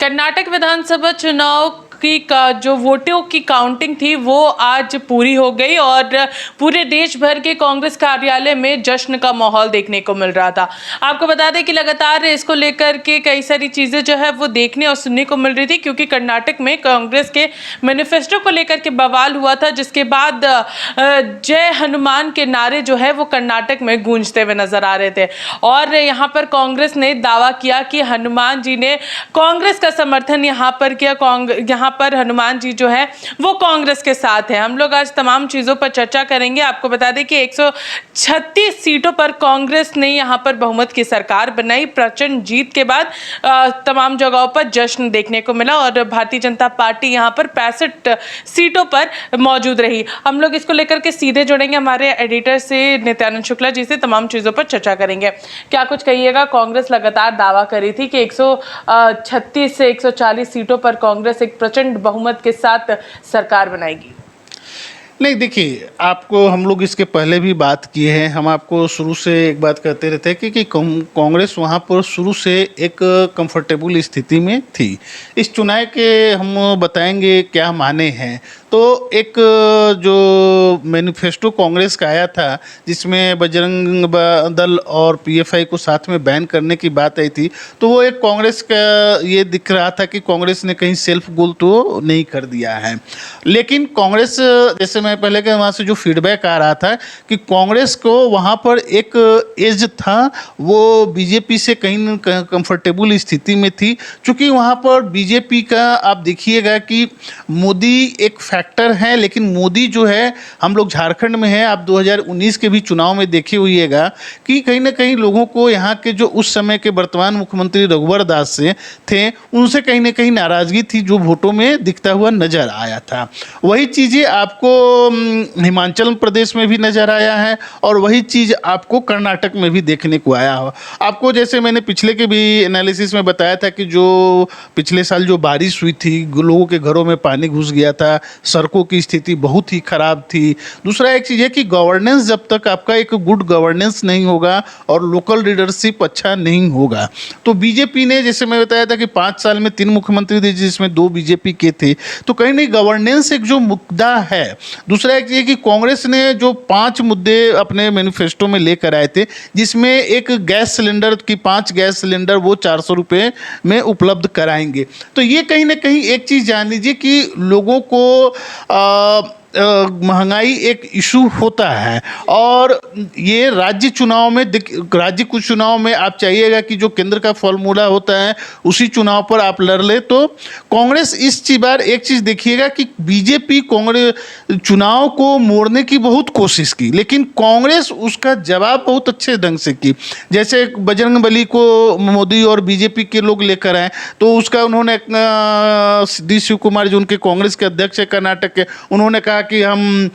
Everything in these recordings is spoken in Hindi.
कर्नाटक विधानसभा चुनाव की जो वोटों की काउंटिंग थी वो आज पूरी हो गई और पूरे देश भर के कांग्रेस कार्यालय में जश्न का माहौल देखने को मिल रहा था। आपको बता दें कि लगातार इसको लेकर के कई सारी चीज़ें जो है वो देखने और सुनने को मिल रही थी, क्योंकि कर्नाटक में कांग्रेस के मैनिफेस्टो को लेकर के बवाल हुआ था, जिसके बाद जय हनुमान के नारे जो है वो कर्नाटक में गूंजते हुए नजर आ रहे थे। और यहाँ पर कांग्रेस ने दावा किया कि हनुमान जी ने कांग्रेस का समर्थन यहाँ पर किया, यहाँ पर हनुमान जी जो है वो कांग्रेस के साथ है। हम लोग आज तमाम चीज़ों पर चर्चा करेंगे। आपको बता दें कि 136 सीटों पर कांग्रेस ने यहाँ पर बहुमत की सरकार बनाई। प्रचंड जीत के बाद तमाम जगहों पर जश्न देखने को मिला और भारतीय जनता पार्टी यहाँ पर 65 सीटों पर मौजूद रही। हम लोग इसको लेकर के सीधे जुड़ेंगे हमारे एडिटर से नित्यानंद शुक्ला जी से, तमाम चीज़ों पर चर्चा करेंगे। क्या कुछ कहिएगा? कांग्रेस लगातार दावा करी थी कि 136 से 140 सीटों पर कांग्रेस एक प्रचंड बहुमत के साथ सरकार बनाएगी। नहीं, देखिए, आपको हम लोग इसके पहले भी बात किए हैं। हम आपको शुरू से एक बात कहते रहते हैं कि कांग्रेस वहाँ पर शुरू से एक कंफर्टेबल स्थिति में थी। इस चुनाव के हम बताएंगे क्या माने हैं। तो एक जो मैनिफेस्टो कांग्रेस का आया था, जिसमें बजरंग दल और पीएफआई को साथ में बैन करने की बात आई थी, तो वो एक कांग्रेस का ये दिख रहा था कि कांग्रेस ने कहीं सेल्फ गोल तो नहीं कर दिया है। लेकिन कांग्रेस, जैसे मैं पहले के वहाँ से जो फीडबैक आ रहा था कि कांग्रेस को वहाँ पर एक एज था, वो बीजेपी से कहीं कंफर्टेबल स्थिति में थी। चूँकि वहाँ पर बीजेपी का आप देखिएगा कि मोदी एक फैक्टर है, लेकिन मोदी जो है, हम लोग झारखंड में हैं, आप 2019 के भी चुनाव में देखे हुईएगा कि कहीं ना कहीं लोगों को यहाँ के जो उस समय के वर्तमान मुख्यमंत्री रघुवर दास से थे, उनसे कहीं ना कहीं नाराज़गी थी, जो वोटों में दिखता हुआ नजर आया था। वही चीज़ें आपको हिमाचल प्रदेश में भी नजर आया है और वही चीज़ आपको कर्नाटक में भी देखने को आया हो। आपको जैसे मैंने पिछले के भी एनालिसिस में बताया था कि जो पिछले साल जो बारिश हुई थी, लोगों के घरों में पानी घुस गया था, सड़कों की स्थिति बहुत ही खराब थी। दूसरा एक चीज़ है कि गवर्नेंस, जब तक आपका एक गुड गवर्नेंस नहीं होगा और लोकल लीडरशिप अच्छा नहीं होगा, तो बीजेपी ने, जैसे मैं बताया था कि 5 साल में 3 मुख्यमंत्री थे, जिसमें 2 बीजेपी के थे, तो कहीं नहीं गवर्नेंस एक जो मुद्दा है। दूसरा एक ये कि कांग्रेस ने जो 5 मुद्दे अपने मैनिफेस्टो में लेकर आए थे, जिसमें एक गैस सिलेंडर की 5 गैस सिलेंडर वो 400 रुपये में उपलब्ध कराएंगे। तो ये कहीं ना कहीं एक चीज़ जान लीजिए कि लोगों को महंगाई एक इशू होता है। और ये राज्य चुनाव में, राज्य कुछ चुनाव में आप चाहिएगा कि जो केंद्र का फॉर्मूला होता है उसी चुनाव पर आप लड़ ले। तो कांग्रेस इस बार एक चीज़ देखिएगा कि बीजेपी कांग्रेस चुनाव को मोड़ने की बहुत कोशिश की, लेकिन कांग्रेस उसका जवाब बहुत अच्छे ढंग से की। जैसे बजरंगबली को मोदी और बीजेपी के लोग लेकर आए, तो उसका उन्होंने डी शिव कुमार जो उनके कांग्रेस के अध्यक्ष है कर्नाटक के, उन्होंने कहा कि हम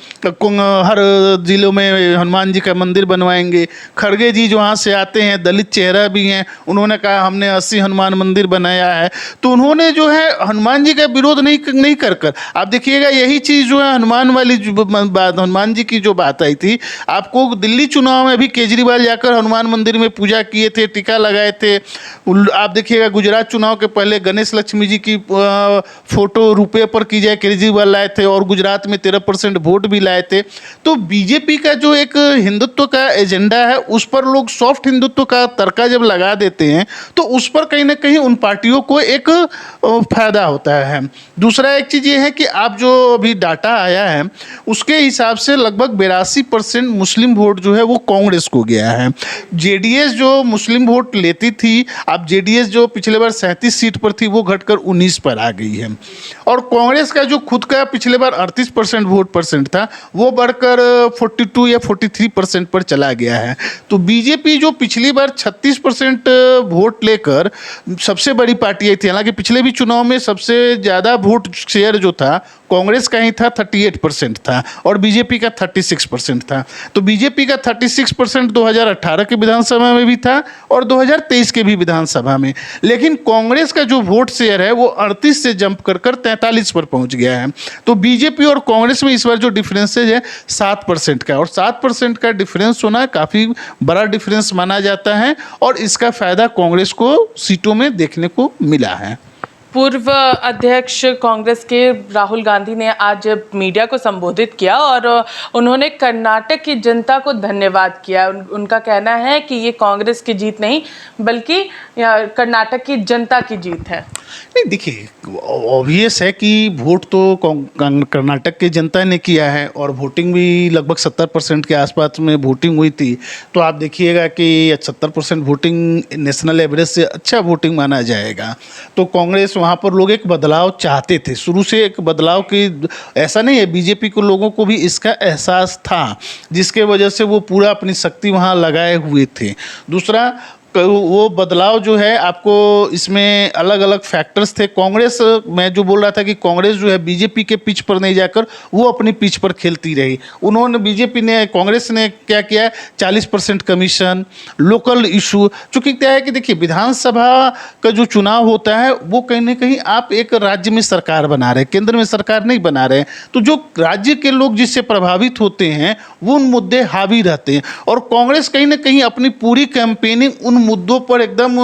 हर जिलों में हनुमान जी का मंदिर बनवाएंगे। खड़गे जी जो वहाँ से आते हैं, दलित चेहरा भी हैं, उन्होंने कहा हमने 80 हनुमान मंदिर बनाया है। तो उन्होंने जो है हनुमान जी का विरोध नहीं कर आप देखिएगा, यही चीज़ जो है हनुमान वाली बात, हनुमान जी की जो बात आई थी, आपको दिल्ली चुनाव में भी केजरीवाल जाकर हनुमान मंदिर में पूजा किए थे, टीका लगाए थे। आप देखिएगा गुजरात चुनाव के पहले गणेश लक्ष्मी जी की फोटो रुपये पर की जाए, केजरीवाल लाए थे और गुजरात में 13% वोट भी लाए थे। तो बीजेपी का जो एक हिंदुत्व का एजेंडा है, उस पर लोग सॉफ्ट हिंदुत्व का तड़का जब लगा देते हैं, तो उस पर कहीं ना कहीं उन पार्टियों को एक फायदा होता है। दूसरा एक चीज़ ये है कि आप जो अभी डाटा आया है उसके हिसाब से लगभग 82% मुस्लिम वोट जो है वो कांग्रेस को गया है। जेडीएस जो मुस्लिम वोट लेती थी, अब जेडीएस जो पिछले बार 37 सीट पर थी, वो घटकर 19 पर आ गई है। और कांग्रेस का जो खुद का पिछले बार 38% वोट परसेंट था, वो बढ़कर 42 या 43% पर चला गया है। तो बीजेपी जो पिछली बार 36% वोट लेकर सबसे बड़ी पार्टी आई थी, हालांकि पिछले भी चुनाव में सबसे ज़्यादा वोट शेयर जो था कांग्रेस का ही था, 38% था और बीजेपी का 36% था। तो बीजेपी का 36% 2018 के विधानसभा में भी था और 2023 के भी विधानसभा में। लेकिन कांग्रेस का जो वोट शेयर है वो 38 से जंप कर 43 पर पहुंच गया है। तो बीजेपी और कांग्रेस में इस बार जो डिफरेंसेज है 7% का, और 7% का डिफरेंस होना काफ़ी बड़ा डिफरेंस माना जाता है और इसका फायदा कांग्रेस को सीटों में देखने को मिला है। पूर्व अध्यक्ष कांग्रेस के राहुल गांधी ने आज मीडिया को संबोधित किया और उन्होंने कर्नाटक की जनता को धन्यवाद किया। उनका कहना है कि ये कांग्रेस की जीत नहीं बल्कि कर्नाटक की जनता की जीत है। नहीं, देखिए, ऑब्वियस है कि वोट तो कर्नाटक की जनता ने किया है और वोटिंग भी लगभग 70% के आसपास में वोटिंग हुई थी। तो आप देखिएगा कि 70% वोटिंग नेशनल एवरेज से अच्छा वोटिंग माना जाएगा। तो कांग्रेस वहाँ पर लोग एक बदलाव चाहते थे, शुरू से एक बदलाव की, ऐसा नहीं है, बीजेपी को लोगों को भी इसका एहसास था, जिसके वजह से वो पूरा अपनी शक्ति वहाँ लगाए हुए थे। दूसरा, वो बदलाव जो है, आपको इसमें अलग अलग फैक्टर्स थे। कांग्रेस, मैं जो बोल रहा था कि कांग्रेस जो है बीजेपी के पिच पर नहीं जाकर वो अपनी पिच पर खेलती रही। उन्होंने, कांग्रेस ने क्या किया, 40% कमीशन, लोकल इशू, चूँकि क्या है कि देखिए, विधानसभा का जो चुनाव होता है वो कहीं ना कहीं आप एक राज्य में सरकार बना रहे हैं, केंद्र में सरकार नहीं बना रहे हैं। तो जो राज्य के लोग जिससे प्रभावित होते हैं वो उन मुद्दे हावी रहते हैं, और कांग्रेस कहीं ना कहीं अपनी पूरी कैंपेनिंग उन मुद्दों पर एकदम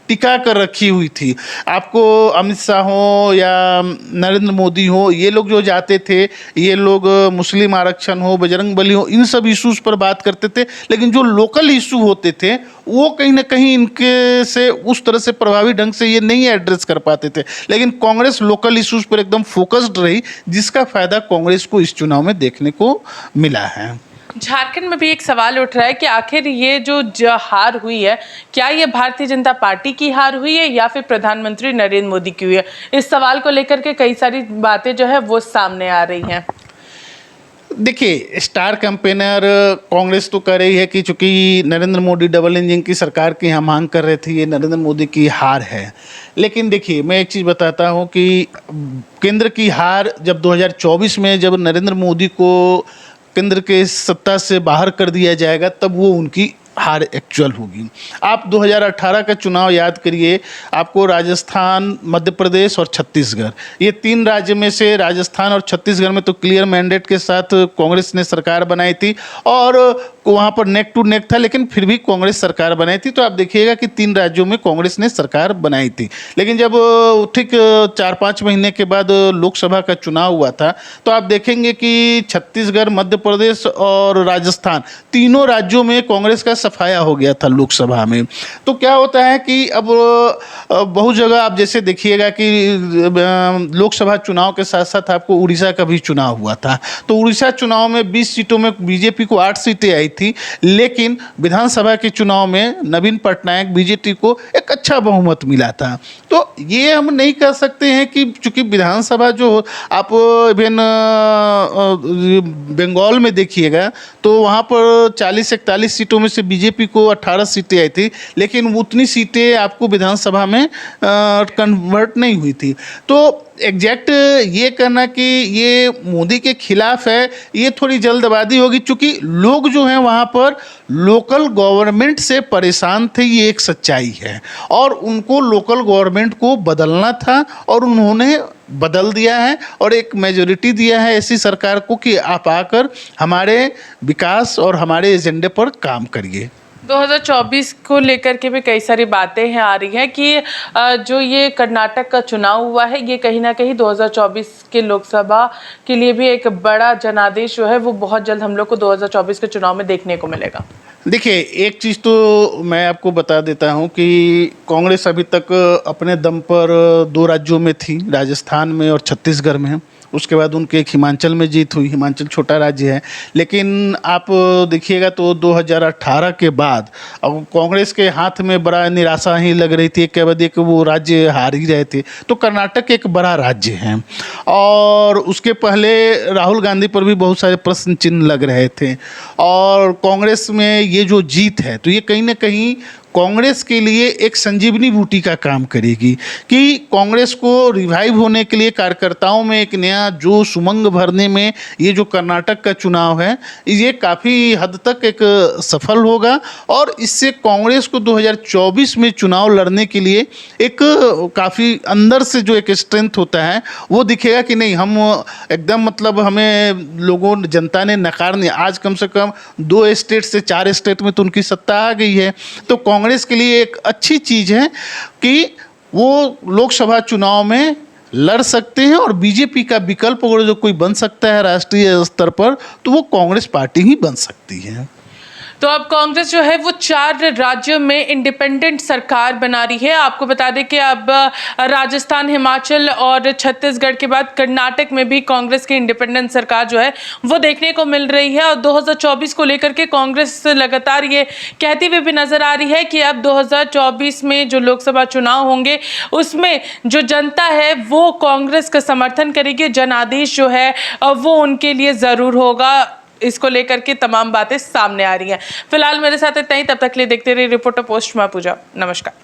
टिका कर रखी हुई थी। आपको अमित शाह हो या नरेंद्र मोदी हो, ये लोग जो जाते थे, ये लोग मुस्लिम आरक्षण हो, बजरंगबली हो, इन सब इश्यूज पर बात करते थे, लेकिन जो लोकल इशू होते थे वो कहीं ना कहीं इनके से उस तरह से प्रभावी ढंग से ये नहीं एड्रेस कर पाते थे। लेकिन कांग्रेस लोकल इश्यूज पर एकदम फोकस्ड रही, जिसका फायदा कांग्रेस को इस चुनाव में देखने को मिला है। झारखंड में भी एक सवाल उठ रहा है कि आखिर ये जो हार हुई है, क्या ये भारतीय जनता पार्टी की हार हुई है या फिर प्रधानमंत्री नरेंद्र मोदी की हुई है? इस सवाल को लेकर के कई सारी बातें जो है वो सामने आ रही हैं। देखिए, स्टार कैंपेनर कांग्रेस तो कर रही है कि चूंकि नरेंद्र मोदी डबल इंजन की सरकार की यहाँ मांग कर रहे थे, ये नरेंद्र मोदी की हार है। लेकिन देखिए, मैं एक चीज़ बताता हूँ कि केंद्र की हार जब 2024 में जब नरेंद्र मोदी को केंद्र के सत्ता से बाहर कर दिया जाएगा, तब वो उनकी हार एक्चुअल होगी। आप 2018 का चुनाव याद करिए, आपको राजस्थान, मध्य प्रदेश और छत्तीसगढ़, ये 3 राज्य में से राजस्थान और छत्तीसगढ़ में तो क्लियर मैंडेट के साथ कांग्रेस ने सरकार बनाई थी और वहाँ पर नेक टू नेक था, लेकिन फिर भी कांग्रेस सरकार बनाई थी। तो आप देखिएगा कि 3 राज्यों में कांग्रेस ने सरकार बनाई थी। लेकिन जब ठीक 4-5 महीने के बाद लोकसभा का चुनाव हुआ था, तो आप देखेंगे कि छत्तीसगढ़, मध्य प्रदेश और राजस्थान, तीनों राज्यों में कांग्रेस का सफाया हो गया था लोकसभा में। तो क्या होता है कि अब बहुत जगह आप जैसे देखिएगा कि लोकसभा चुनाव के साथ साथ आपको उड़ीसा का भी चुनाव हुआ था। तो उड़ीसा चुनाव में 20 सीटों में बीजेपी को 8 सीटें आई थी, लेकिन विधानसभा के चुनाव में नवीन पटनायक, बीजेपी को एक अच्छा बहुमत मिला था। तो ये हम नहीं कह सकते हैं कि चूंकि विधानसभा जो आप इवन बंगाल में देखिएगा तो वहाँ पर 40-41 सीटों में से बीजेपी को 18 सीटें आई थी, लेकिन उतनी सीटें आपको विधानसभा में कन्वर्ट नहीं हुई थी। तो एग्जैक्ट ये कहना कि ये मोदी के खिलाफ है, ये थोड़ी जल्दबाजी होगी, क्योंकि लोग जो हैं वहाँ पर लोकल गवर्नमेंट से परेशान थे, ये एक सच्चाई है, और उनको लोकल गवर्नमेंट को बदलना था और उन्होंने बदल दिया है और एक मेजोरिटी दिया है ऐसी सरकार को कि आप आकर हमारे विकास और हमारे एजेंडे पर काम करिए। 2024 को लेकर के भी कई सारी बातें हैं आ रही हैं कि जो ये कर्नाटक का चुनाव हुआ है, ये कहीं ना कहीं 2024 के लोकसभा के लिए भी एक बड़ा जनादेश जो है वो बहुत जल्द हम लोग को 2024 के चुनाव में देखने को मिलेगा। देखिए, एक चीज़ तो मैं आपको बता देता हूं कि कांग्रेस अभी तक अपने दम पर 2 राज्यों में थी, राजस्थान में और छत्तीसगढ़ में। उसके बाद उनके एक हिमाचल में जीत हुई, हिमाचल छोटा राज्य है। लेकिन आप देखिएगा तो 2018 के बाद अब कांग्रेस के हाथ में बड़ा निराशा ही लग रही थी, एक बाद एक वो राज्य हार ही रहे थे। तो कर्नाटक एक बड़ा राज्य है और उसके पहले राहुल गांधी पर भी बहुत सारे प्रश्न चिन्ह लग रहे थे, और कांग्रेस में ये जो जीत है तो ये कहीं ना कहीं कांग्रेस के लिए एक संजीवनी बूटी का काम करेगी कि कांग्रेस को रिवाइव होने के लिए, कार्यकर्ताओं में एक नया जोश उमंग भरने में ये जो कर्नाटक का चुनाव है ये काफ़ी हद तक एक सफल होगा, और इससे कांग्रेस को 2024 में चुनाव लड़ने के लिए एक काफ़ी अंदर से जो एक स्ट्रेंथ होता है वो दिखेगा कि नहीं, हम एकदम मतलब हमें लोगों, जनता ने नकार नहीं। आज कम से कम 2 स्टेट से 4 स्टेट में तो उनकी सत्ता आ गई है। तो कांग्रेस के लिए एक अच्छी चीज़ है कि वो लोकसभा चुनाव में लड़ सकते हैं और बीजेपी का विकल्प अगर जो कोई बन सकता है राष्ट्रीय स्तर पर तो वो कांग्रेस पार्टी ही बन सकती है। तो अब कांग्रेस जो है वो 4 राज्यों में इंडिपेंडेंट सरकार बना रही है। आपको बता दें कि अब राजस्थान, हिमाचल और छत्तीसगढ़ के बाद कर्नाटक में भी कांग्रेस की इंडिपेंडेंट सरकार जो है वो देखने को मिल रही है। और 2024 को लेकर के कांग्रेस लगातार ये कहती हुई भी नजर आ रही है कि अब 2024 में जो लोकसभा चुनाव होंगे उसमें जो जनता है वो कांग्रेस का समर्थन करेगी। जनादेश जो है वो उनके लिए जरूर होगा। इसको लेकर के तमाम बातें सामने आ रही हैं। फिलहाल मेरे साथ इतना ही, तब तक के लिए देखते रहिए रिपोर्टर पोस्ट। मैं पूजा, नमस्कार।